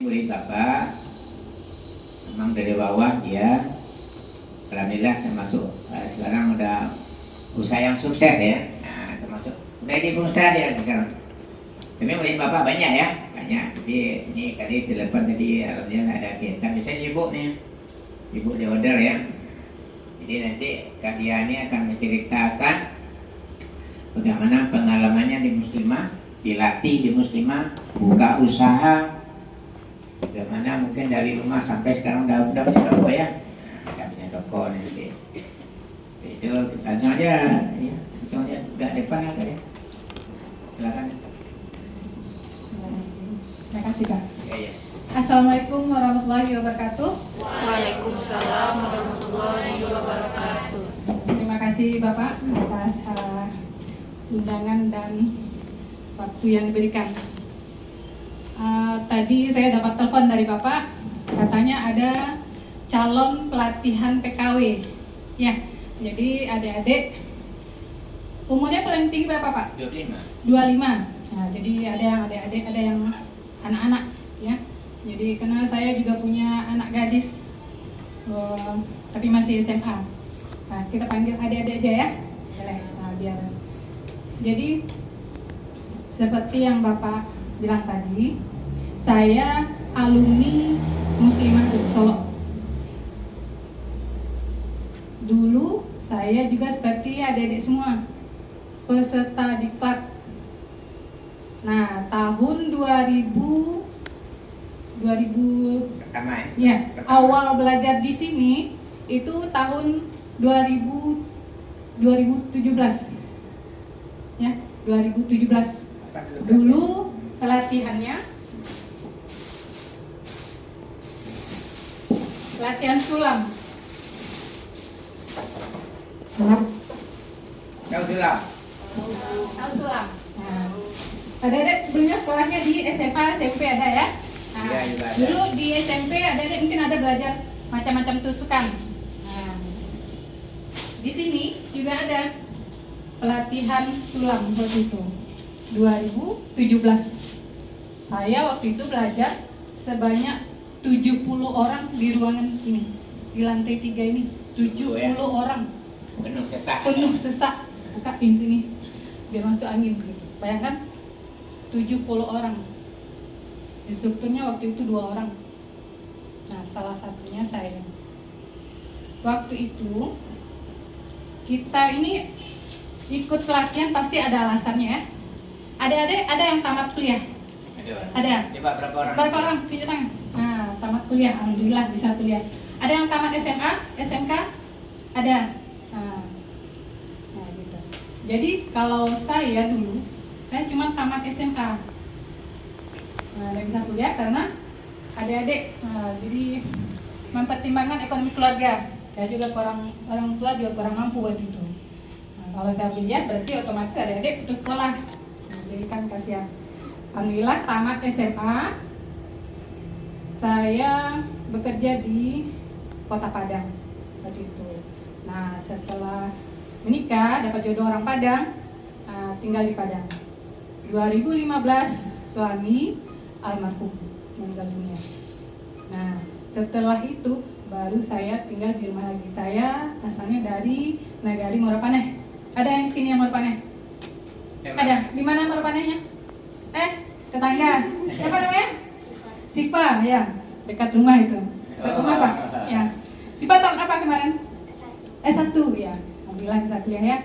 Murid Bapak memang dari bawah dia alhamdulillah termasuk sekarang udah usaha yang sukses ya. Nah, termasuk udah di pengusaha dia sekarang. Tapi murid Bapak banyak ya, banyak. Jadi ini tadi telepon tadi alhamdulillah ada kita. Biasanya sibuk nih, sibuk di order ya. Jadi nanti Kak Dia ini akan menceritakan bagaimana pengalamannya di Muslimah, dilatih di Muslimah, buka usaha. Bagaimana mungkin dari rumah sampai sekarang udah punya toko ya, udah punya toko nanti. Itu langsung aja, ya, langsung aja nggak depan ya. Silakan. Terima kasih Kak. Ya. Assalamualaikum warahmatullahi wabarakatuh. Waalaikumsalam warahmatullahi wabarakatuh. Terima kasih Bapak atas undangan dan waktu yang diberikan. Tadi saya dapat telepon dari Bapak, katanya ada calon pelatihan PKW. Ya, jadi adik-adik umurnya paling tinggi berapa Pak? 25. 25. Nah, jadi ada yang adik-adik, ada yang anak-anak ya. Jadi karena saya juga punya anak gadis, tapi masih SMA. Nah, kita panggil adik-adik aja ya. Boleh. Nah, biar. Jadi seperti yang Bapak bilang tadi, saya alumni Muslimah Solo. Dulu saya juga seperti adik-adik semua peserta diklat. Nah, tahun 2000 Pertama ya, awal belajar di sini itu tahun 2017. Ya, 2017. Dulu pelatihan sulam. Tahu sulam? Tahu sulam. Nah, adik-adik sebelumnya sekolahnya di SMA, SMP ada ya? Nah, Iya, juga ada. dulu di SMP adik-adik mungkin ada belajar macam-macam tusukan. Nah, di sini juga ada pelatihan sulam waktu itu 2017. Saya waktu itu belajar sebanyak 70 orang di ruangan ini, di lantai 3 ini 70 orang. Penuh sesak. Buka pintu nih biar masuk angin gitu. Bayangkan 70 orang. Instrukturnya waktu itu 2 orang. Nah, salah satunya saya. Waktu itu kita ini ikut pelatihan pasti ada alasannya ya. Adik-adik ada yang tamat kuliah? Ada. Coba berapa orang? Berapa orang? Tunjuk tangan. Nah, tamat kuliah, alhamdulillah bisa kuliah. Ada yang tamat SMA, SMK? Ada. Nah, gitu. Jadi kalau saya dulu, saya cuma tamat SMA. Nah, nggak bisa kuliah karena adik-adik. Nah, jadi mempertimbangkan ekonomi keluarga. Saya juga orang tua juga kurang mampu waktu itu. Nah, kalau saya kuliah berarti otomatis adik-adik putus sekolah. Nah, jadi kan kasihan. Alhamdulillah tamat SMA, saya bekerja di Kota Padang waktu itu. Nah, setelah menikah dapat jodoh orang Padang, tinggal di Padang. 2015 suami almarhum meninggal dunia. Nah, setelah itu baru saya tinggal di rumah lagi. Saya asalnya dari Nagari Morapaneh. Ada yang di sini yang Morapaneh? Ada. Di mana Morapanehnya? Tetangga. Siapa namanya? Sipa, ya. Dekat rumah itu. Dekat rumah apa? Ya. Sipa tahun apa kemarin? S1 ya. Alhamdulillah bisa kuliah ya.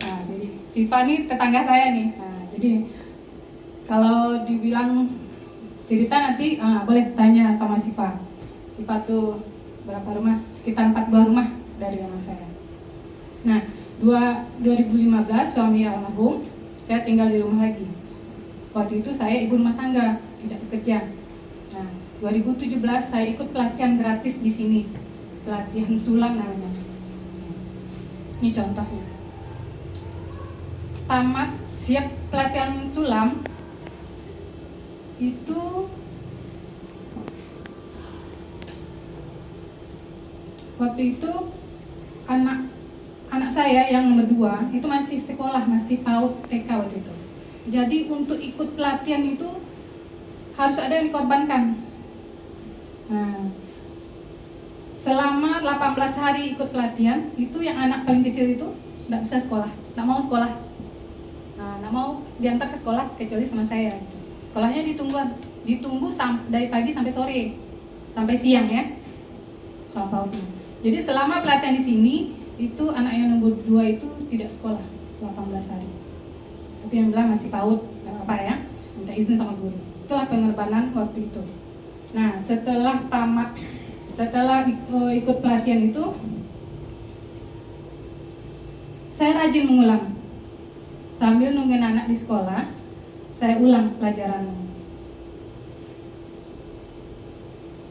Nah, jadi Sipa nih tetangga saya nih. Nah, jadi kalau dibilang cerita nanti boleh tanya sama Sipa. Sipa tuh berapa rumah? Sekitar 4 buah rumah dari rumah saya. Nah, 2015 suami almarhum, saya tinggal di rumah lagi. Waktu itu saya ibu rumah tangga, tidak bekerja. Nah, 2017 saya ikut pelatihan gratis di sini, pelatihan sulam namanya. Ini contohnya. Tamat siap pelatihan sulam itu waktu itu anak saya yang nomor 2 itu masih sekolah, masih PAUD TK waktu itu. Jadi untuk ikut pelatihan itu harus ada yang dikorbankan. Nah, selama 18 hari ikut pelatihan, itu yang anak paling kecil itu nggak bisa sekolah, nggak mau sekolah. Nah, nggak mau diantar ke sekolah kecuali sama saya. Sekolahnya ditunggu dari pagi sampai sore, sampai siang ya. Sekolah PAUD. Jadi selama pelatihan di sini, itu anak yang nomor 2 itu tidak sekolah 18 hari. Tapi yang bilang masih PAUD, nggak apa ya, minta izin sama guru. Itulah pengorbanan waktu itu. Nah, setelah ikut pelatihan itu, saya rajin mengulang. Sambil nungguin anak di sekolah, saya ulang pelajarannya.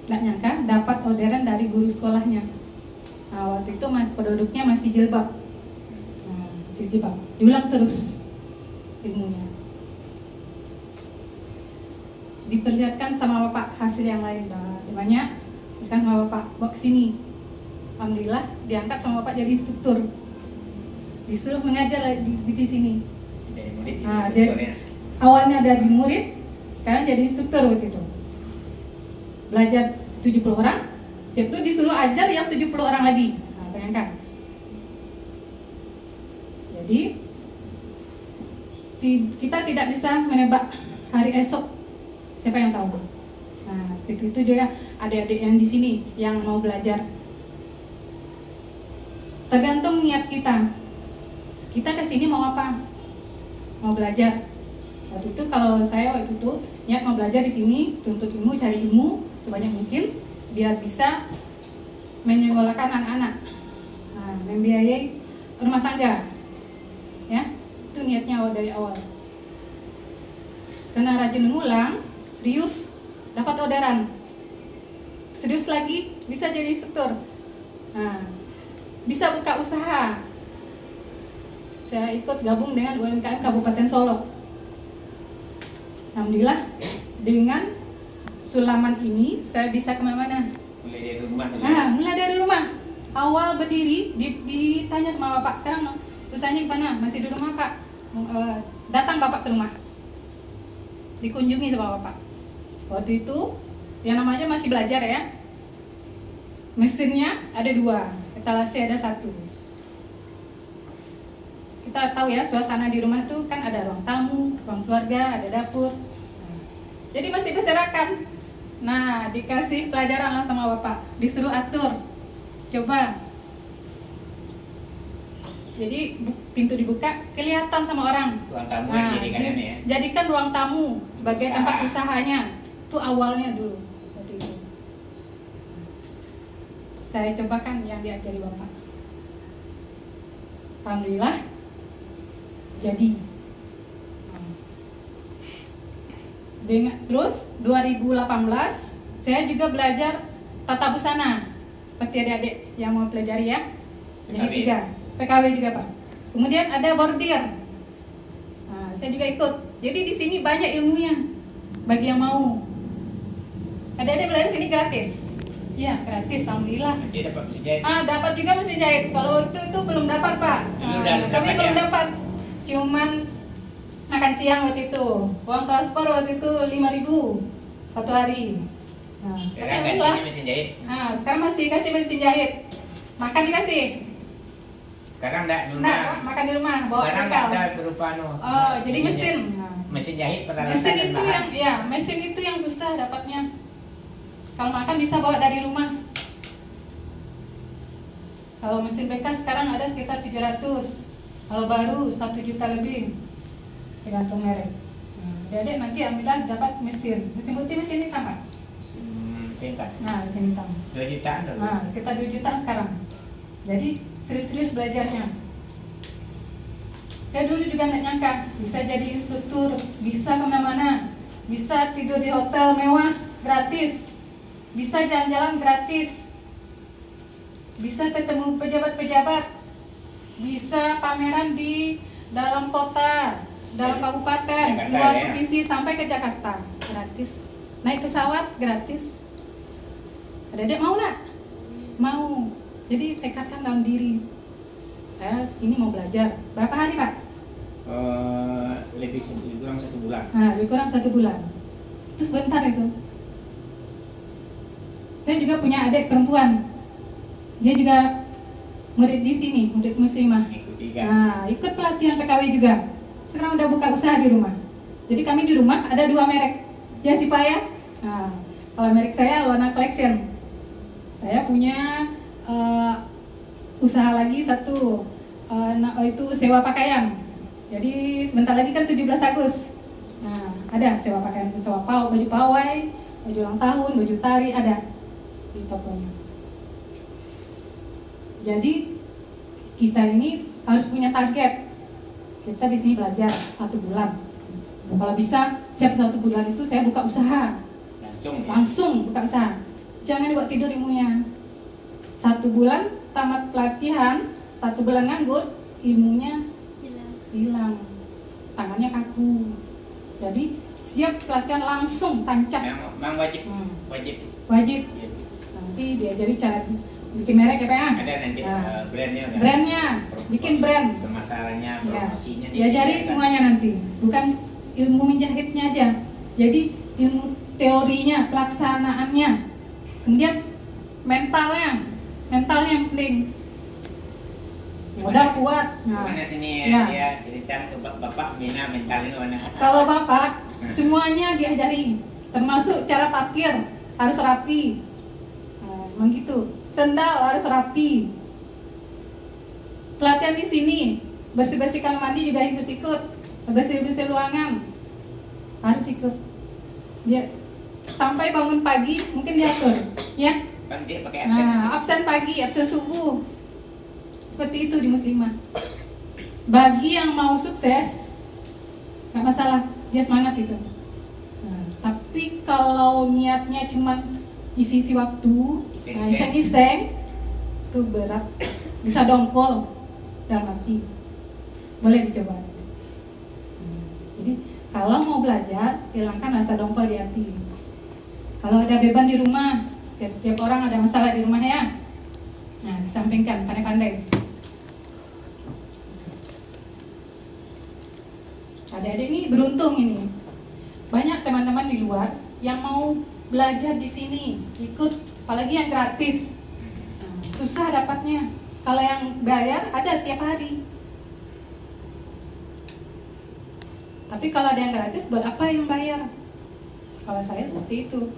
Nggak nyangka dapat orderan dari guru sekolahnya. Nah, waktu itu penduduknya masih jilbab. Nah, masih jilbab. Diulang terus ilmunya. Diperlihatkan sama bapak hasil yang lain, banyak. Kan sama bapak, bawa sini. Alhamdulillah diangkat sama bapak jadi instruktur. Disuruh mengajar di sini. Dari murid jadi Nah, instruktur ya. awalnya dari murid, sekarang jadi instruktur waktu itu. Belajar 70 orang, siap itu disuruh ajar yang 70 orang lagi. Nah, bayangkan. Jadi kita tidak bisa menebak hari esok. Siapa yang tahu? Nah, seperti itu juga adik-adik yang di sini yang mau belajar. Tergantung niat kita. Kita ke sini mau apa? Mau belajar. Waktu itu kalau saya waktu itu niat mau belajar di sini, tuntut ilmu, cari ilmu sebanyak mungkin biar bisa menyekolahkan anak-anak. Nah, membiayai rumah tangga. Ya, itu niatnya dari awal. Karena rajin mengulang, serius, dapat orderan. Serius lagi, bisa jadi instruktur. Nah, bisa buka usaha. Saya ikut gabung dengan UMKM Kabupaten Solo. Alhamdulillah, dengan sulaman ini saya bisa kemana-mana. Mulai dari rumah dulu. Nah, mulai dari rumah. Awal berdiri, ditanya sama bapak, sekarang usahanya gimana? Masih di rumah pak? Datang bapak ke rumah. Dikunjungi sama bapak. Waktu itu, yang namanya masih belajar ya. Mesinnya ada 2, etalase ada 1. Kita tahu ya, suasana di rumah tuh kan ada ruang tamu, ruang keluarga, ada dapur. Jadi masih berserakan. Nah, dikasih pelajaran lah sama bapak, disuruh atur. Coba. Jadi pintu dibuka, kelihatan sama orang. Ruang tamu Nah, dijadikan ini ya. jadikan ruang tamu sebagai Usaha. tempat usahanya. Itu awalnya dulu. Waktu itu. Saya cobakan yang diajari bapak. Alhamdulillah jadi. Terus 2018 saya juga belajar tata busana seperti adik-adik yang mau pelajari ya. Jadi PKW. 3 PKW juga pak. Kemudian ada bordir. Nah, saya juga ikut. Jadi di sini banyak ilmunya bagi yang mau. Adik-adik belajar sini gratis. Iya gratis, alhamdulillah. Nanti dapat mesin jahit. Dapat juga mesin jahit. Kalau waktu itu belum dapat pak. Dulu udah Kami dapat belum ya? dapat. Cuman makan siang waktu itu. Uang transfer waktu itu 5.000 satu hari. Nah, Sekarang pakai uang. gantinya mesin jahit. Nah, sekarang masih kasih mesin jahit. Makan dikasih. Sekarang enggak dulu. Nah, makan di rumah, bawa Sekarang bekal. enggak ada berupa Oh, jadi mesin. jahit. Nah, Mesin jahit peralatan mesin dan itu bahan. yang ya, mesin itu yang susah dapatnya. Kalau makan bisa bawa dari rumah. Kalau mesin bekas sekarang ada sekitar 700. Kalau baru 1 juta lebih. Tergantung merek. Jadi nanti alhamdulillah dapat mesin. Mesin putih, mesin hitam Pak. Singkat. Nah, mesin hitam. 2 jutaan dulu. Nah, sekitar 2 jutaan sekarang. Jadi serius-serius belajarnya. Saya dulu juga nggak nyangka bisa jadi instruktur, bisa kemana-mana, bisa tidur di hotel mewah gratis, bisa jalan-jalan gratis, bisa ketemu pejabat-pejabat, bisa pameran di dalam kota, dalam kabupaten, Jakarta, luar ya. provinsi sampai ke Jakarta gratis, naik pesawat gratis. Adik-adik mau nggak? Mau. Jadi tekadkan dalam diri. Saya ini mau belajar. Berapa hari Pak? Lebih kurang 1 bulan. Nah, lebih kurang 1 bulan. Terus bentar itu. Saya juga punya adik perempuan. Dia juga murid di sini, murid muslimah. Ikut juga. Nah, ikut pelatihan PKW juga. Sekarang udah buka usaha di rumah. Jadi kami di rumah ada 2 merek. Ya sih Pak ya. Nah, kalau merek saya Luana Collection. Saya punya usaha lagi satu, itu sewa pakaian. Jadi sebentar lagi kan 17 Agustus. Nah, ada sewa pakaian, sewa baju pawai, baju ulang tahun, baju tari, ada di tokonya. Jadi kita ini harus punya target. Kita di sini belajar 1 bulan. Kalau bisa siap 1 bulan itu saya buka usaha. Langsung buka usaha. Jangan dibuat tidur ilmunya. 1 bulan tamat pelatihan, 1 bulan nganggur, ilmunya hilang. Tangannya kaku. Jadi siap pelatihan langsung tancap. Memang wajib. Wajib. Nanti diajari cara bikin merek ya Pak ya? Ada nanti brandnya. Brandnya, bikin brand. Pemasarannya, promosinya. Diajari semuanya nanti. Bukan ilmu menjahitnya aja. Jadi ilmu teorinya, pelaksanaannya. Kemudian mentalnya yang penting. Modal kuat. Mana sini Ya. dia cerita ke Bapak bina mental itu mana? Kalau Bapak semuanya diajari, termasuk cara parkir harus rapi. Nah, memang gitu. Sendal harus rapi. Pelatihan di sini, bersih-bersih kamar mandi juga harus ikut. Bersih-bersih ruangan harus ikut. Dia sampai bangun pagi mungkin diatur, ya. Dia pakai absen. Nah, absen pagi, absen subuh. Seperti itu di muslimah. Bagi yang mau sukses, nggak masalah, dia semangat itu. Nah, tapi kalau niatnya cuma isi-isi waktu, iseng-iseng, itu berat, bisa dongkol dan mati. Boleh dicoba. Jadi kalau mau belajar, hilangkan rasa dongkol di hati. Kalau ada beban di rumah, setiap orang ada masalah di rumah ya. Nah, disampingkan, pandai-pandai. Adik-adik ini beruntung ini. Banyak teman-teman di luar yang mau belajar di sini, ikut, apalagi yang gratis. Susah dapatnya. Kalau yang bayar ada tiap hari. Tapi kalau ada yang gratis, buat apa yang bayar? Kalau saya seperti itu.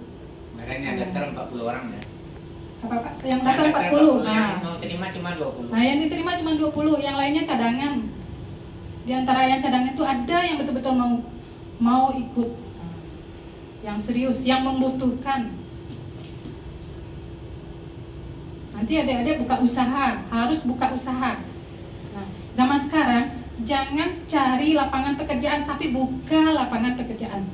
Makanya daftar 40 orang ya. Apa Pak? Yang daftar 40. Yang mau terima cuma 20. Nah, yang diterima cuma 20, yang lainnya cadangan. Di antara yang cadangan itu ada yang betul-betul mau ikut. Yang serius, yang membutuhkan. Nanti adik-adik buka usaha, harus buka usaha. Nah, zaman sekarang jangan cari lapangan pekerjaan, tapi buka lapangan pekerjaan.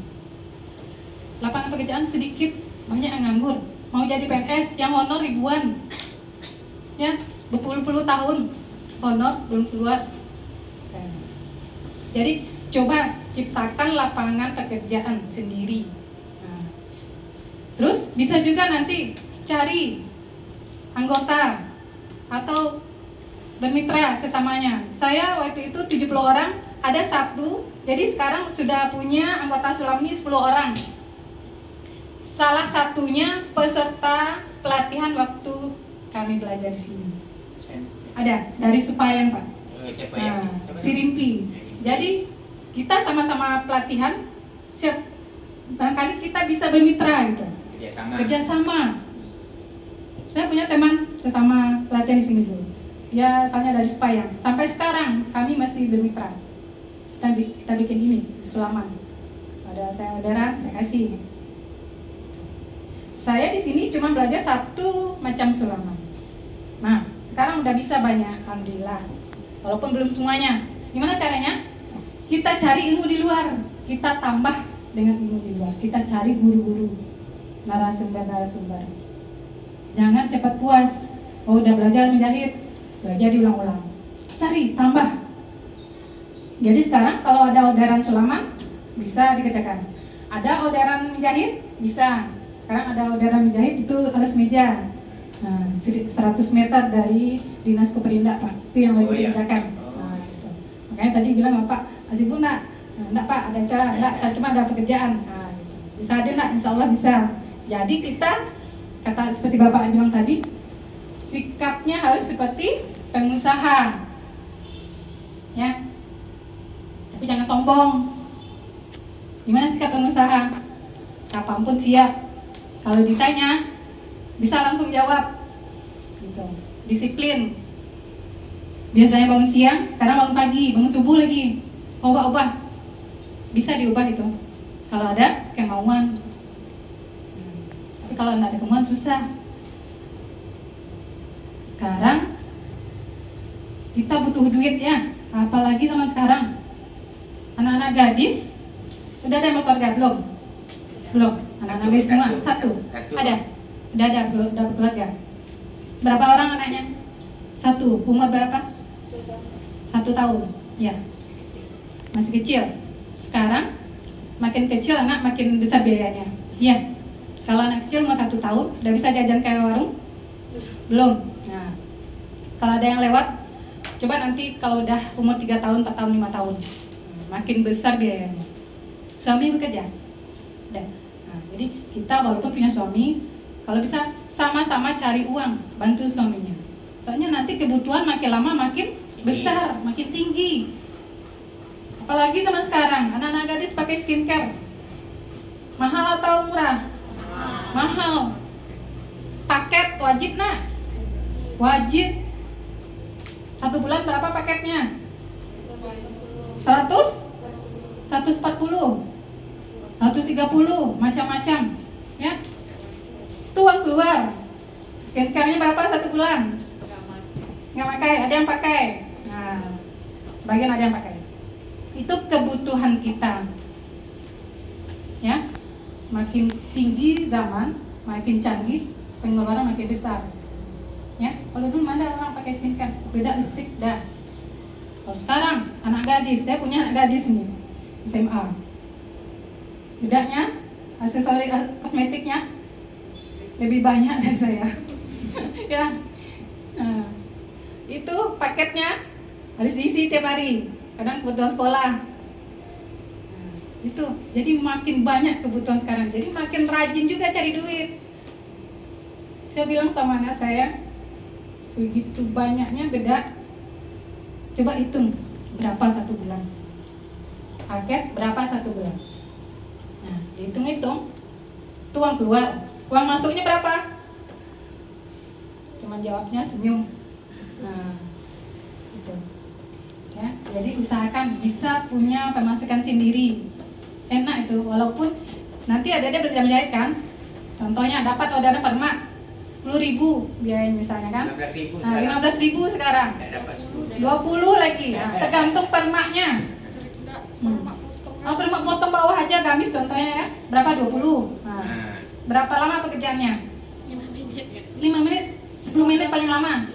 Lapangan pekerjaan sedikit, banyak yang nganggur. Mau jadi PNS yang honor ribuan, ya, berpuluh-puluh tahun honor belum keluar. Jadi coba ciptakan lapangan pekerjaan sendiri. Nah, terus bisa juga nanti cari anggota atau bermitra sesamanya. Saya waktu itu 70 orang, ada 1, jadi sekarang sudah punya anggota Sulami 10 orang. Salah satunya peserta pelatihan waktu kami belajar di sini. Ada dari Supayang Pak. Siapa ya? Si Rimpi. Jadi kita sama-sama pelatihan, siap barangkali kita bisa bermitra gitu. Kerjasama. Saya punya teman sesama pelatihan di sini dulu. Dia asalnya dari Supayang. Sampai sekarang kami masih bermitra. Kita bikin ini sulaman. Ada saya orderan, saya kasih. Saya di sini cuma belajar 1 macam sulaman. Nah, sekarang udah bisa banyak, alhamdulillah. Walaupun belum semuanya. Gimana caranya? Kita cari ilmu di luar, kita tambah dengan ilmu di luar. Kita cari guru-guru, narasumber-narasumber. Jangan cepat puas. Oh, udah belajar menjahit, belajar diulang-ulang. Cari, tambah. Jadi sekarang kalau ada orderan sulaman, bisa dikerjakan. Ada orderan menjahit, bisa. Sekarang ada orderan menjahit itu alas meja. Nah, 100 meter dari Dinas Keperindak Pak. Itu yang lagi dikerjakan. Nah, itu. Makanya tadi bilang Bapak, masih Bu nak? Enggak Pak, ada acara, enggak, cuma ada pekerjaan. Nah, gitu. Bisa ada nak, insya Allah bisa. Jadi kita kata seperti Bapak bilang tadi, sikapnya harus seperti pengusaha, ya. Tapi jangan sombong. Gimana sikap pengusaha? Kapanpun siap. Kalau ditanya, bisa langsung jawab. Gitu. Disiplin. Biasanya bangun siang, sekarang bangun pagi, bangun subuh lagi. Ubah-ubah. Bisa diubah itu. Kalau ada kemauan. Tapi kalau nggak ada kemauan susah. Sekarang kita butuh duit ya, apalagi zaman sekarang. Anak-anak gadis sudah ada yang berkeluarga belum? Belum. Anak-anak gadis semua satu. Ada. Udah berkeluarga. Berapa orang anaknya? Satu. Umur berapa? 1 tahun. Ya. Masih kecil. Sekarang makin kecil anak makin besar biayanya. Iya. Kalau anak kecil mau 1 tahun udah bisa jajan kayak warung? Belum. Nah, kalau ada yang lewat, coba nanti kalau udah umur 3 tahun, 4 tahun, 5 tahun, makin besar biayanya. Suami bekerja? Udah. Nah, jadi kita walaupun punya suami, kalau bisa sama-sama cari uang, bantu suaminya. Soalnya nanti kebutuhan makin lama makin besar, makin tinggi. Apalagi sama sekarang, anak-anak gadis pakai skincare. Mahal atau murah? Mahal. Paket wajib nak? Wajib. 1 bulan berapa paketnya? 100? 140? 130? Macam-macam. Ya? Itu uang keluar. Skincare-nya berapa 1 bulan? Nggak pakai, ada yang pakai. Nah, sebagian ada yang pakai. Itu kebutuhan kita. Ya, makin tinggi zaman, makin canggih, pengeluaran makin besar. Ya, kalau dulu mana orang pakai skincare, beda lipstick, dah. Kalau sekarang anak gadis, saya punya anak gadis nih, SMA. Bedanya, aksesoris kosmetiknya lebih banyak dari saya. Ya, nah, itu paketnya harus diisi tiap hari. Kadang kebutuhan sekolah. Nah, itu, jadi makin banyak kebutuhan sekarang. Jadi makin rajin juga cari duit. Saya bilang sama anak saya, segitu banyaknya beda. Coba hitung berapa 1 bulan. Paket berapa 1 bulan. Nah, dihitung-hitung, itu uang keluar. Uang masuknya berapa? Cuman jawabnya senyum. Nah, itu. Ya, jadi usahakan bisa punya pemasukan sendiri. Enak itu, walaupun nanti ada berjam-jam kan. Contohnya dapat orderan permak 10.000 biaya misalnya kan. 15.000 Nah, 15.000 sekarang. dapat 20 lagi. Nah, tergantung permaknya. Oh, permak potong bawah aja gamis contohnya ya. Berapa? 20. Nah, berapa lama pekerjaannya? 5 menit, 10 menit paling lama.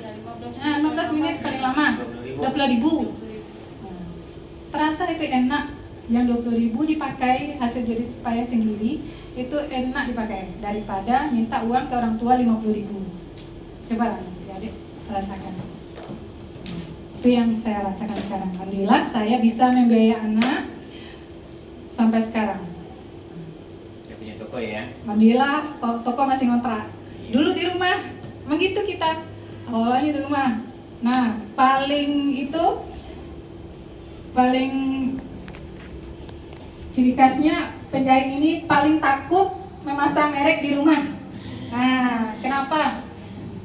Nah, 15 menit paling lama. 20.000. Nah, terasa itu enak. Yang 20.000 dipakai hasil jerih payah sendiri, itu enak dipakai daripada minta uang ke orang tua 50.000. Coba nanti adik rasakan. Itu yang saya rasakan sekarang. Alhamdulillah saya bisa membiayai anak sampai sekarang. Saya punya toko ya. Alhamdulillah toko masih ngontrak. Dulu di rumah, begitu kita. Awalnya di rumah. Nah, paling ciri khasnya penjahit ini paling takut memasang merek di rumah. Nah, kenapa?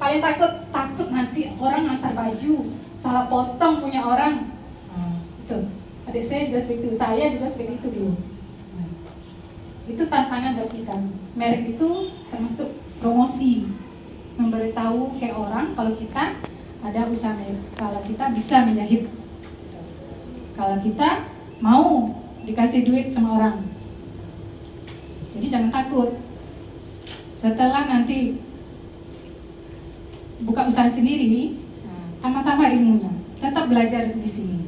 Paling takut nanti orang ngantar baju salah potong punya orang. Itu. Adik saya juga seperti itu, saya juga seperti itu dulu. Itu tantangan buat kita. Merek itu termasuk promosi, memberitahu ke orang kalau kita ada usaha merek, kalau kita bisa menjahit, kalau kita mau dikasih duit sama orang. Jadi jangan takut. Setelah nanti buka usaha sendiri, tambah-tambah ilmunya, tetap belajar di sini.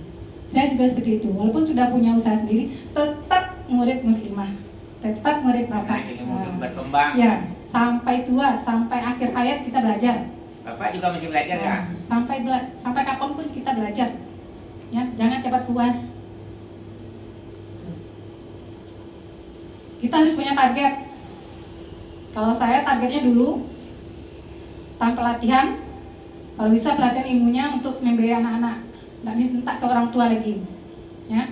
Saya juga seperti itu. Walaupun sudah punya usaha sendiri, tetap murid muslimah, tetap murid bapak. Berkembang. Ya, sampai tua, sampai akhir hayat kita belajar. Bapak juga masih belajar ya? Sampai kapanpun kita belajar. Ya, jangan cepat puas. Kita harus punya target. Kalau saya targetnya dulu tanpa pelatihan, kalau bisa pelatihan ilmunya untuk membiayai anak-anak, nggak minta ke orang tua lagi, ya.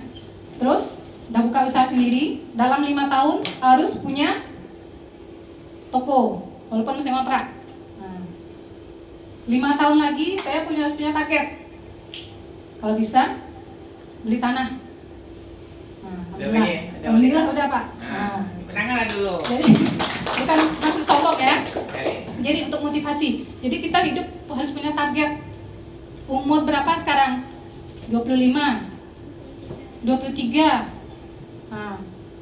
Terus udah buka usaha sendiri, dalam 5 tahun harus punya toko, walaupun masih ngontrak. 5 tahun lagi saya harus punya target, kalau bisa beli tanah. Alhamdulillah udah Pak. Menanglah dulu. Jadi bukan maksud sombong ya. Jadi untuk motivasi. Jadi kita hidup harus punya target. Umur berapa sekarang? 25, 23.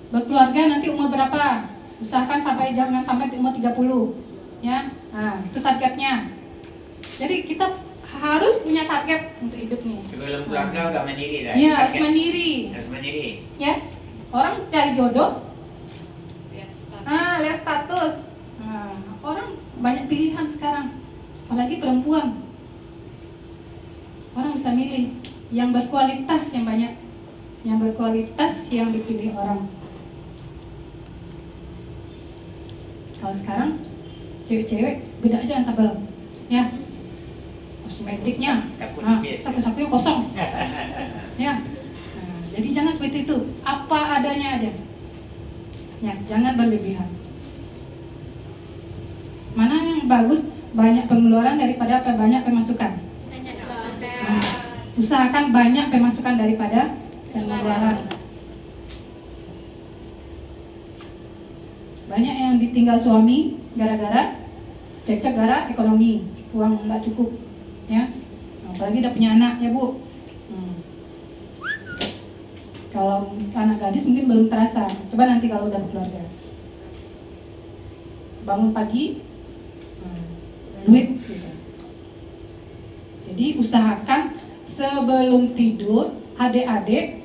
Berkeluarga nanti umur berapa? Usahakan jangan sampai umur 30. Ya. Itu targetnya. Jadi kita harus punya target untuk hidup nih. Sebelum keluarga udah mandiri dah. Iya, harus mandiri. Harus mandiri. Ya. Orang cari jodoh, lihat status. Orang banyak pilihan sekarang, apalagi perempuan. Orang bisa milih yang berkualitas, yang banyak, yang berkualitas yang dipilih orang. Kalau sekarang cewek-cewek beda aja yang tebal, ya. Kosmetiknya, sapu-sapunya kosong, ya. Jadi jangan seperti itu, apa adanya aja. Ya, jangan berlebihan. Mana yang bagus, banyak pengeluaran daripada banyak pemasukan. Usahakan banyak pemasukan daripada pengeluaran. Banyak yang ditinggal suami gara-gara cekcok gara ekonomi, uang nggak cukup, ya. Apalagi udah punya anak, ya Bu. Kalau anak gadis mungkin belum terasa. Coba nanti kalau udah keluarga. Bangun pagi, duit gitu. Jadi usahakan sebelum tidur, adik-adik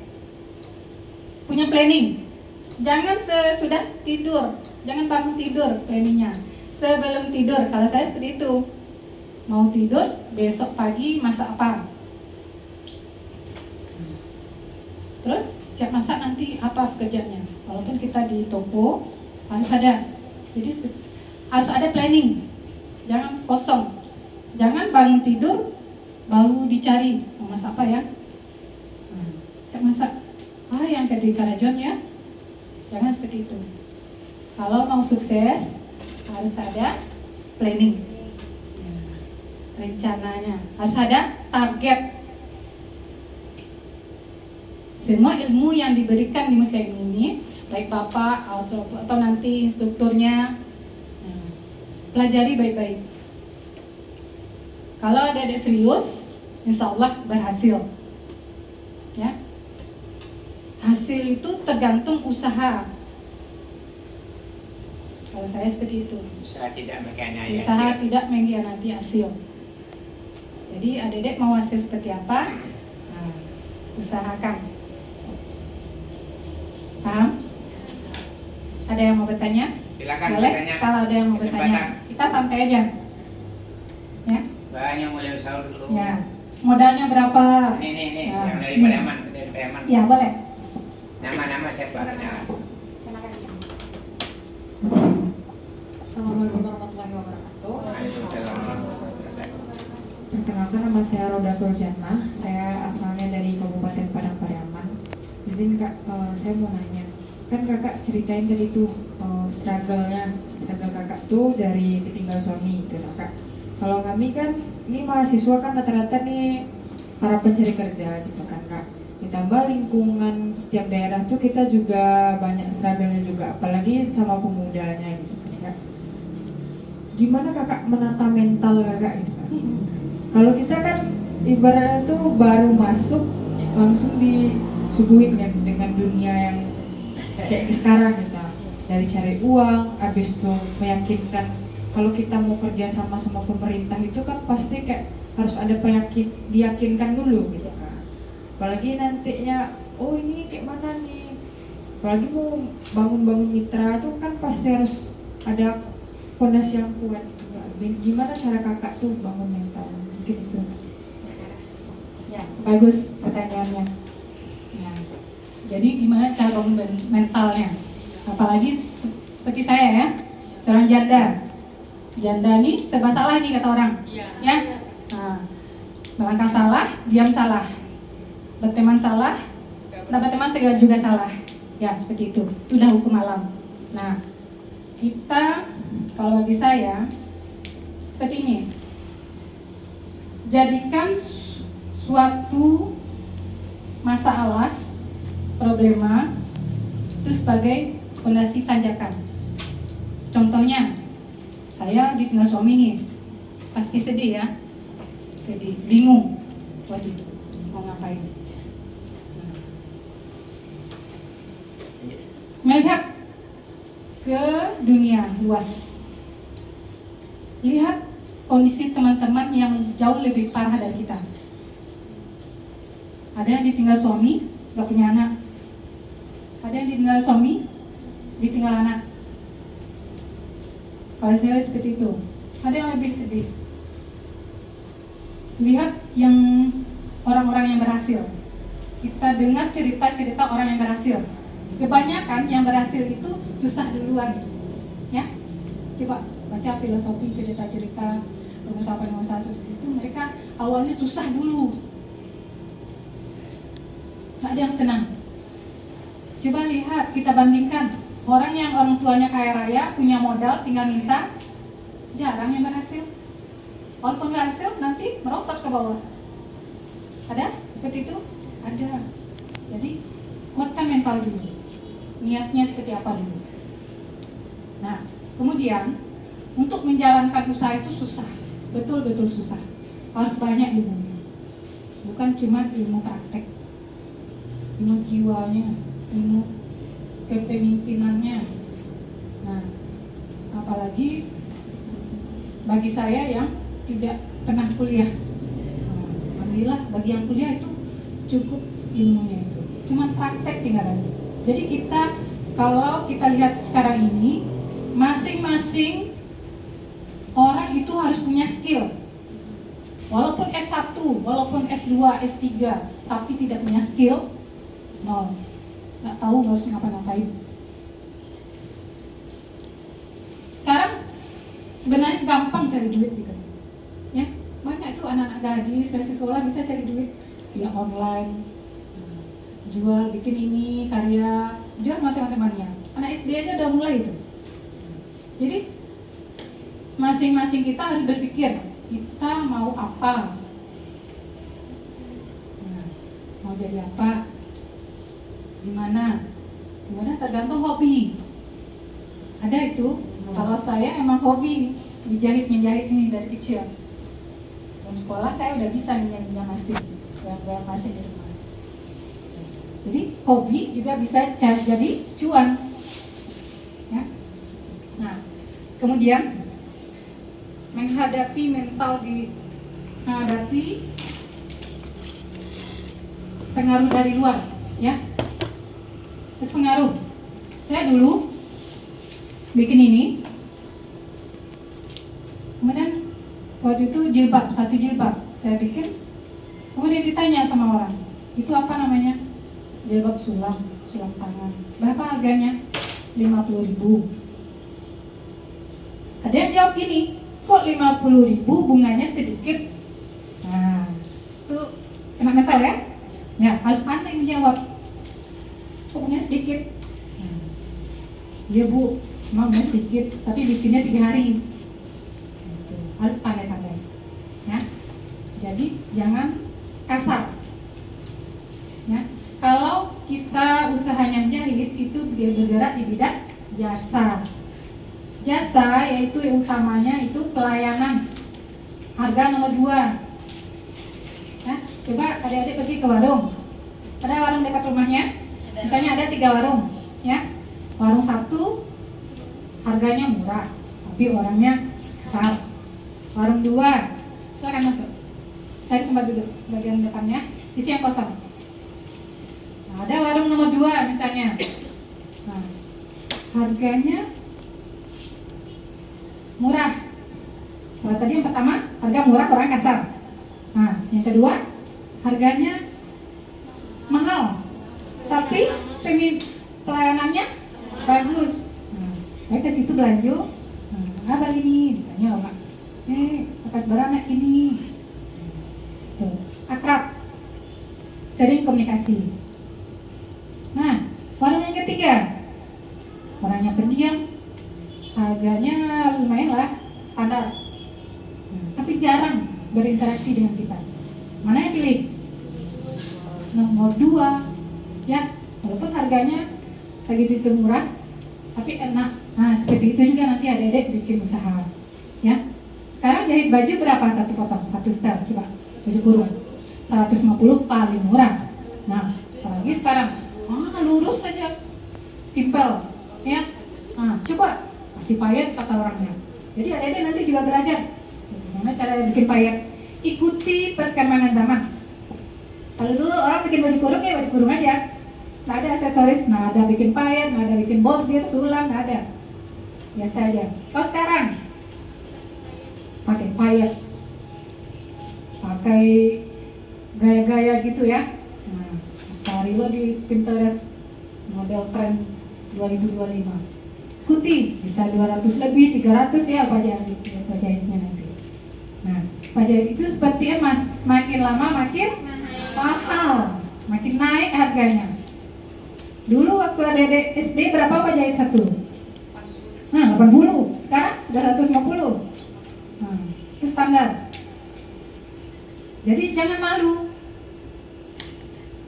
punya planning. Jangan sesudah tidur, jangan bangun tidur planningnya. Sebelum tidur, kalau saya seperti itu. Mau tidur, besok pagi masak apa? Terus siap masak nanti apa pekerjaannya. Walaupun kita di toko harus ada. Jadi harus ada planning. Jangan kosong. Jangan bangun tidur baru dicari mau masak apa ya. Siap masak. Yang di Karajon ya. Jangan seperti itu. Kalau mau sukses harus ada planning. Rencananya. Harus ada target. Semua ilmu yang diberikan di Muslim ini, baik Bapak atau nanti instrukturnya, pelajari baik-baik. Kalau adik-adik serius, insya Allah berhasil. Ya, hasil itu tergantung usaha. Kalau saya seperti itu. Usaha tidak mengkhianati hasil. Usaha tidak mengkhianati hasil. Jadi adik-adik mau hasil seperti apa? Usahakan. Paham? Ada yang mau bertanya? Silakan Boleh? bertanya. Kalau ada yang mau bertanya, kita santai aja. Ya. Banyak mulai usaha dulu. Ya. Modalnya berapa? Nih, Ya. yang dari Pariaman, dari Pariaman. Ya, boleh. Nama siapa? Assalamualaikum warahmatullahi wabarakatuh. Waalaikumsalam. Perkenalkan, nama saya Rodatul Jannah. Saya asalnya dari Kabupaten Padang Pariaman. Izin Kak, saya mau nanya. Kan Kakak ceritain tadi tuh struggle Kakak tuh dari ditinggal suami gitu Kak. Kalau kami kan ini mahasiswa kan rata-rata nih para pencari kerja gitu kan Kak. Ditambah lingkungan setiap daerah tuh kita juga banyak struggle-nya juga, apalagi sama pemudanya gitu kan Kak. Gimana Kakak menata mental Kakak gitu Kak? Kalau kita kan ibaratnya tuh baru masuk langsung disuguhin kan dengan dunia yang kayak sekarang gitu, dari cari uang, habis itu meyakinkan kalau kita mau kerja sama pemerintah itu kan pasti kayak harus ada diyakinkan dulu gitu kan. Apalagi nantinya, oh ini kayak mana nih, apalagi mau bangun mitra tuh kan pasti harus ada fondasi yang kuat juga. Gimana cara Kakak tuh bangun mental? Mungkin itu. Ya, bagus pertanyaannya. Ya. Jadi gimana cara bangun mentalnya? Apalagi seperti saya ya, seorang janda. Janda nih serba salah nih kata orang. Ya. Nah, melangkah salah, diam salah. Berteman salah, dapat teman segala juga salah. Ya, seperti itu. Itu udah hukum alam. Nah, kita kalau bagi saya seperti ini. Jadikan suatu masalah, problema itu sebagai fondasi tanjakan. Contohnya, saya ditinggal suami nih, pasti sedih ya, sedih, bingung waktu itu mau ngapain. Melihat ke dunia luas, lihat kondisi teman-teman yang jauh lebih parah dari kita. Ada yang ditinggal suami, gak punya anak. Ada yang ditinggal suami, ditinggal anak. Kalau saya seperti itu. Ada yang lebih sedih. Lihat yang orang-orang yang berhasil. Kita dengar cerita-cerita orang yang berhasil. Kebanyakan yang berhasil itu susah duluan. Ya, coba baca filosofi cerita-cerita pengusaha-pengusaha sukses itu, mereka awalnya susah dulu. Gak ada yang senang. Coba lihat, kita bandingkan orang yang orang tuanya kaya raya, punya modal, tinggal minta, jarang yang berhasil. Walaupun berhasil, nanti merosot ke bawah. Ada? Seperti itu? Ada. Jadi, kuatkan mental dulu. Niatnya seperti apa dulu. Nah, kemudian untuk menjalankan usaha itu susah. Betul-betul susah. Harus banyak ilmu. Bukan cuma ilmu praktek. Ilmu jiwanya, ilmu kepemimpinannya. Nah, apalagi bagi saya yang tidak pernah kuliah. Nah, alhamdulillah bagi yang kuliah itu cukup ilmunya itu. Cuma praktek tinggal ada. Jadi kita, kalau kita lihat sekarang ini, masing-masing orang itu harus punya skill. Walaupun S1, walaupun S2, S3, tapi tidak punya skill, nol. Nggak tahu harus ngapa-ngapain. Sekarang sebenarnya gampang cari duit gitu. Ya, banyak itu anak-anak gadis masih sekolah bisa cari duit via online. Jual, bikin ini, karya, jual teman-temannya. Anak SD aja udah mulai itu. Jadi masing-masing kita harus berpikir kita mau apa, nah, mau jadi apa, gimana tergantung hobi. Ada itu. Kalau saya emang hobi menjahit ini dari kecil. Dalam sekolah saya udah bisa minjam mesin, yang mesin di rumah. Jadi hobi juga bisa jadi cuan. Ya. Nah, kemudian menghadapi pengaruh dari luar, ya. Pengaruh. Saya dulu bikin ini, kemudian waktu itu satu jilbab, saya bikin, kemudian ditanya sama orang, itu apa namanya? Jilbab sulam tangan. Berapa harganya? 50.000. Ada yang jawab gini, kok 50.000 bunganya sedikit? Nah, itu kena mental ya? Ya, harus pandai menjawab. Kok bunganya sedikit? Ya bu, emang bunganya sedikit, tapi bikinnya 3 hari. Harus pandai-pandai. Ya, jadi jangan kasar. Ya, kalau kita usahanya jahit itu bergerak di bidang jasa. Jasa yaitu yang utamanya itu pelayanan. Harga nomor 2. Ya, coba adik-adik pergi ke warung. Ada warung dekat rumahnya. Misalnya ada 3 warung, ya. Warung 1 harganya murah, tapi orangnya besar. Warung 2, silakan masuk. Cari tempat duduk bagian depannya, isi yang kosong. Nah, ada warung nomor 2 misalnya. Nah, harganya murah. Kalau tadi yang pertama harga murah, orang kasar. Nah, yang kedua harganya mahal, tapi pelayanannya bagus. Nah, saya ke situ belanja. Nah, Apa ini? Ditanya Pak. Bekas beranak ini. Tuh, akrab. Sering komunikasi. Nah, orang yang ketiga, orangnya pendiam, agaknya lumayan lah, standar. Tapi jarang berinteraksi dengan kita. Mana yang pilih? Nomor 2, ya, walaupun harganya lagi itu murah, tapi enak. Nah, seperti itu juga nanti adik-adik bikin usaha, ya. Sekarang jahit baju berapa satu potong, satu setel, coba, 70, 150 paling murah. Nah, apalagi sekarang, lurus saja, simple, ya. Nah, coba kasih payet kata orangnya. Jadi adik-adik nanti juga belajar gimana cara bikin payet. Ikuti perkembangan zaman. Kalau dulu orang bikin baju kurung ya baju kurung aja, nggak ada aksesoris, nggak ada bikin payet, nggak ada bikin bordir, sulam, nggak ada, biasa aja. Kalau sekarang pakai payet, pakai gaya-gaya gitu ya. Nah, cari lo di Pinterest model tren 2025. Ikuti, bisa 200 lebih, 300 ya pajahitnya nanti. Nah, pajahit itu seperti emas, makin lama makin mahal, makin naik harganya. Dulu waktu adik SD berapa pajahit satu? Nah, 80, sekarang udah 150. Nah, itu standar. Jadi jangan malu.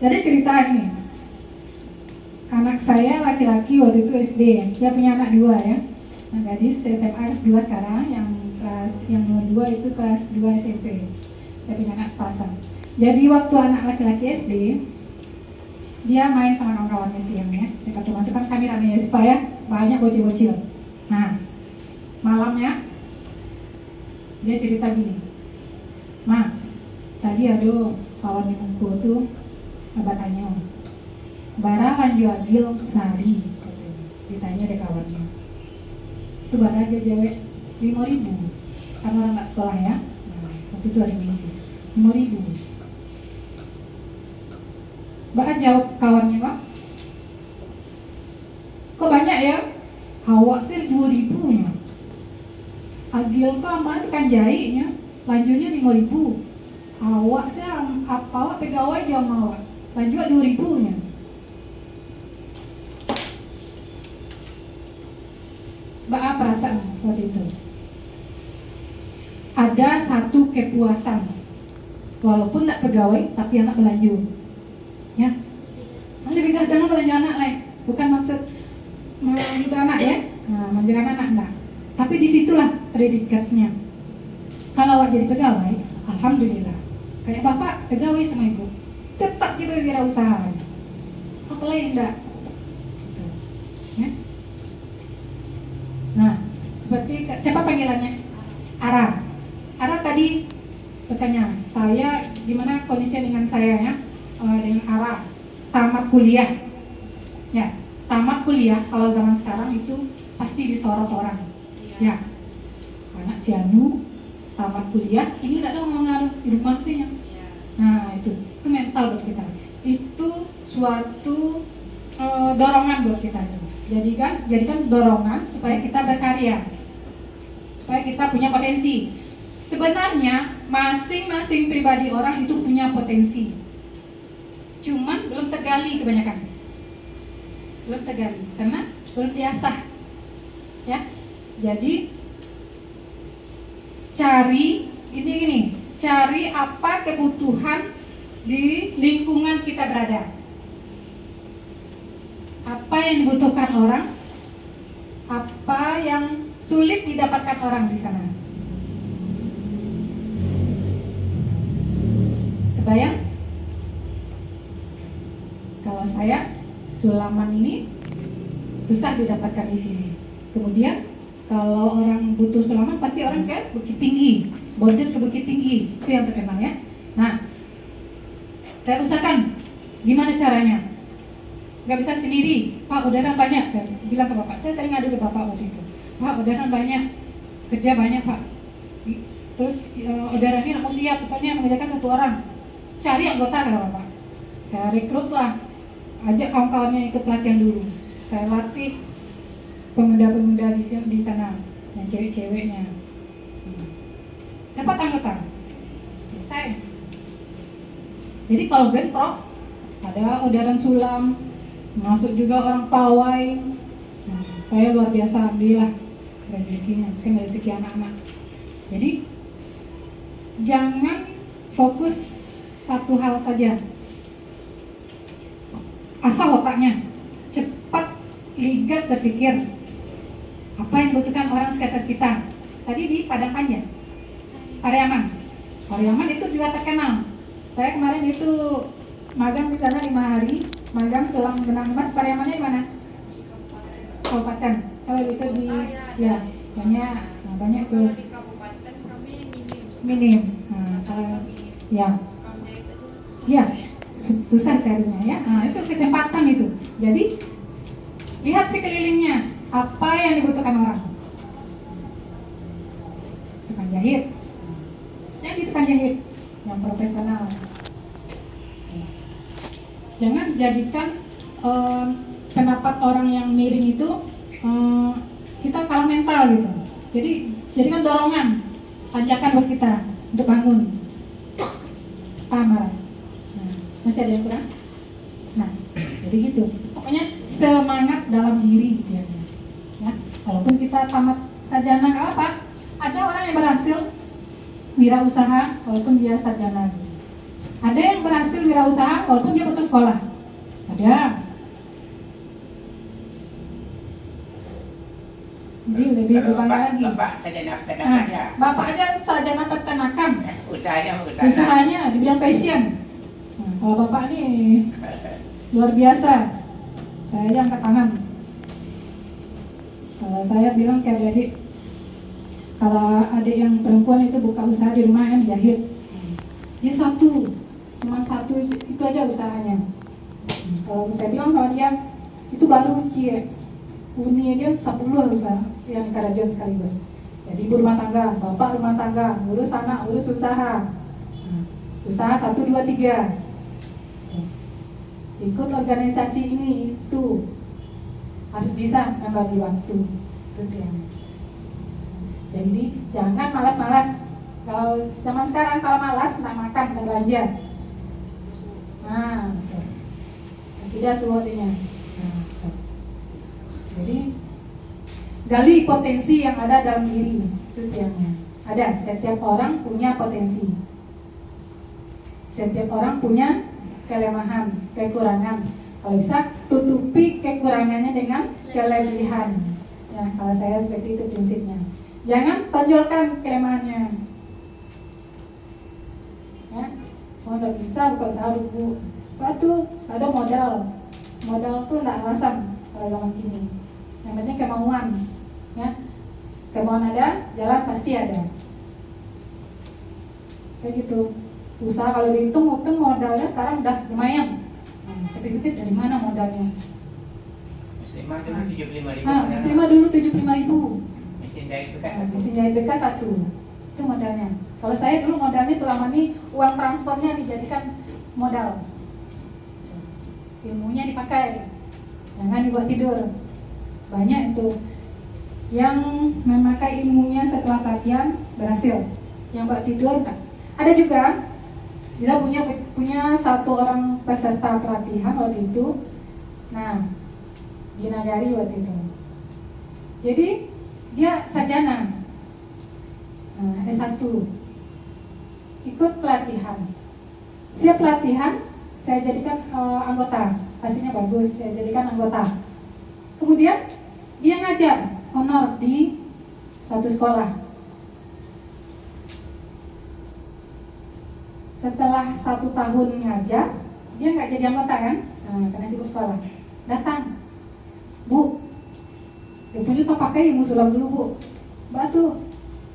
Jadi cerita ini, anak saya laki-laki waktu itu SD, dia punya anak 2 ya. Nah, gadis SMA kelas 2 sekarang, yang nomor 2 itu kelas 2 SMP. Saya punya anak sepasang. Jadi waktu anak laki-laki SD, dia main sama kawan-kawannya siang ya. Dekat rumah itu kan kami ramai ya, supaya banyak bocil-bocil. Nah, malamnya dia cerita gini, "Ma, tadi ada kawan ibuku tuh tanya, bara lanjut adil sehari," ditanya deh kawannya. Itu bara aja jawab 5.000, karena orang nggak sekolah ya. Nah, waktu itu hari Minggu, 5.000. Mbak jawab kawannya, "Pak, kok banyak ya? Awak sih 2.000 nya. Agil kok sama itu kan jahitnya, lanjutnya 5.000. Awak sih apa awak pegawai aja sama awak, lanjut 2.000 nya." Mbak perasaan waktu itu ada satu kepuasan, walaupun tidak pegawai tapi anak belanja, ya. Nanti bisa jangan belanja anak lah, bukan maksud menjual anak ya, menjual anak enggak. Tapi disitulah predikatnya. Kalau awak jadi pegawai, alhamdulillah. Kayak bapak pegawai sama ibu, tetap dia berwirausaha. Apalagi enggak, ya. Nah, seperti siapa panggilannya? Ara. Ara tadi bertanya, saya gimana kondisinya dengan saya ya? Dengan Ara tamat kuliah. Ya, tamat kuliah kalau zaman sekarang itu pasti disorot orang. Ya, anak si Anu tamat kuliah, ini tidak ada ngaruh hidup manusianya. Nah, itu mental buat kita. Itu suatu dorongan buat kita itu. Jadikan dorongan supaya kita berkarya, supaya kita punya potensi. Sebenarnya masing-masing pribadi orang itu punya potensi, cuman belum tergali kebanyakan, belum tergali karena belum diasah, ya. Jadi cari apa kebutuhan di lingkungan kita berada. Apa yang dibutuhkan orang, apa yang sulit didapatkan orang di sana. Kebayang? Kalau saya sulaman ini susah didapatkan di sini. Kemudian kalau orang butuh sulaman pasti orang ke Bukit Tinggi, border ke Bukit Tinggi, itu yang terkenal ya. Nah, saya usahakan gimana caranya. Nggak bisa sendiri, Pak orderan banyak. Saya bilang ke bapak, saya sering ngadu ke bapak waktu itu, Pak orderan banyak, kerja banyak Pak. Terus orderannya nggak mau siap, misalnya mengerjakan 1 orang, cari anggota kata bapak. Saya rekrut lah, ajak kawan-kawannya ikut pelatihan dulu. Saya latih pemuda-pemuda di sana. yang cewek-ceweknya. Dapat anggota, selesai. Jadi kalau bentrok, ada orderan sulam, masuk juga orang pawai. Nah, saya luar biasa, alhamdulillah rezekinya, mungkin rezeki anak-anak. Jadi jangan fokus satu hal saja. Asal otaknya cepat, ligat berpikir apa yang dibutuhkan orang sekitar kita. Tadi di Padang Panjang, Pariaman itu juga terkenal. Saya kemarin itu magang di sana 5 hari, magang selang benang emas. Pariamannya di mana? Kabupaten. Oh itu di ya banyak itu. Di kabupaten kami Minim. Nah, kalau ya susah carinya ya. Nah, itu kesempatan itu. Jadi lihat sekelilingnya apa yang dibutuhkan orang. Tukang jahit. Jadi tukang jahit yang profesional. Jangan jadikan pendapat orang yang miring itu kita kalah mental gitu. Jadi jadikan dorongan, tanjakan buat kita untuk bangun. Paham? Nah, masih ada yang kurang? Nah, jadi gitu. Pokoknya semangat dalam diri gitu ya. Walaupun kita tamat sarjana nggak apa, ada orang yang berhasil wirausaha walaupun dia sarjana. Ada yang berhasil wirausaha walaupun dia putus sekolah. Ada. Jadi lebih berbangga lagi. Bapak sarjana peternakan ya. Bapak aja sarjana peternakan. Usahanya Di bidang fashion. Nah, kalau bapak ini luar biasa. Saya aja angkat tangan. Kalau saya bilang ke adik, kalau adik yang perempuan itu buka usaha di rumah yang jahit, dia cuma satu itu aja usahanya. Kalau saya bilang sama dia, itu baru uni aja 10 usaha yang kerajaan sekaligus. Jadi ibu rumah tangga, bapak rumah tangga, urus anak, urus usaha. Usaha 1, 2, 3. Ikut organisasi ini itu harus bisa membagi waktu. Jadi jangan malas-malas. Kalau zaman sekarang kalau malas nggak makan, nggak belanja. Nah, tidak semuanya. Jadi gali potensi yang ada dalam diri. Itu tiangnya. Ada. Setiap orang punya potensi. Setiap orang punya kelemahan, kekurangan. Kalau bisa tutupi kekurangannya dengan kelebihan. Ya, kalau saya seperti itu prinsipnya. Jangan tonjolkan kelemahannya. Ya, kalau nggak bisa buka usaha dulu. Batu, ada modal. Modal tuh nggak alasan kalau zaman ini. Yang penting kemauan. Ya, kemauan ada, jalan pasti ada. Kayak gitu. Usaha kalau dihitung modalnya sekarang udah lumayan. Sedikit dari mana modalnya? Muslimah dulu 75.000. Muslimah dulu 75.000. Mesin jahit bekas Mesin jahit bekas 1. Itu modalnya. Kalau saya dulu modalnya selama ini uang transportnya dijadikan modal. Ilmunya dipakai. Jangan dibuat tidur. Banyak itu yang memakai ilmunya setelah pelatihan berhasil. Yang buat tidur kan. Ada juga kita punya satu orang peserta pelatihan waktu itu. Nah, di Nagari waktu itu. Jadi dia sarjana, S1, ikut pelatihan. Siap pelatihan, saya jadikan anggota. Hasilnya bagus, saya jadikan anggota. Kemudian dia ngajar honor di satu sekolah. Setelah 1 tahun ngajar, dia nggak jadi anggota kan? Karena sibuk sekolah. Datang, Bu, punya tak pakai ilmu sulam dulu Bu. Batu,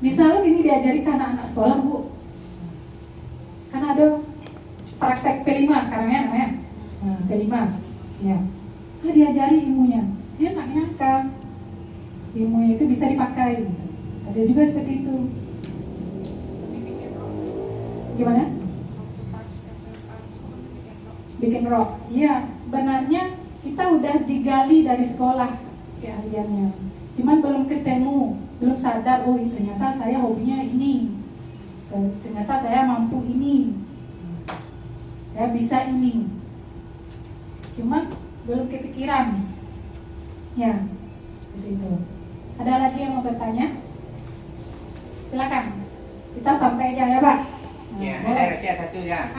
bisa lo ini diajari ke anak-anak sekolah Bu. Karena ada praktek P5 sekarang ya namanya. P5, ya. Diajari ilmunya. Dia nggak nyangka ilmunya itu bisa dipakai. Ada juga seperti itu. Gimana? Bikin rock. Iya, sebenarnya kita udah digali dari sekolah keahliannya. Cuman belum ketemu belum sadar, oh ternyata saya hobinya ini, ternyata saya mampu ini, saya bisa ini, cuma belum kepikiran. Ya, seperti itu. Ada lagi yang mau bertanya? Silakan. Kita sampai aja ya Pak. Nah, Ya, boleh. ada rahasia satu ya.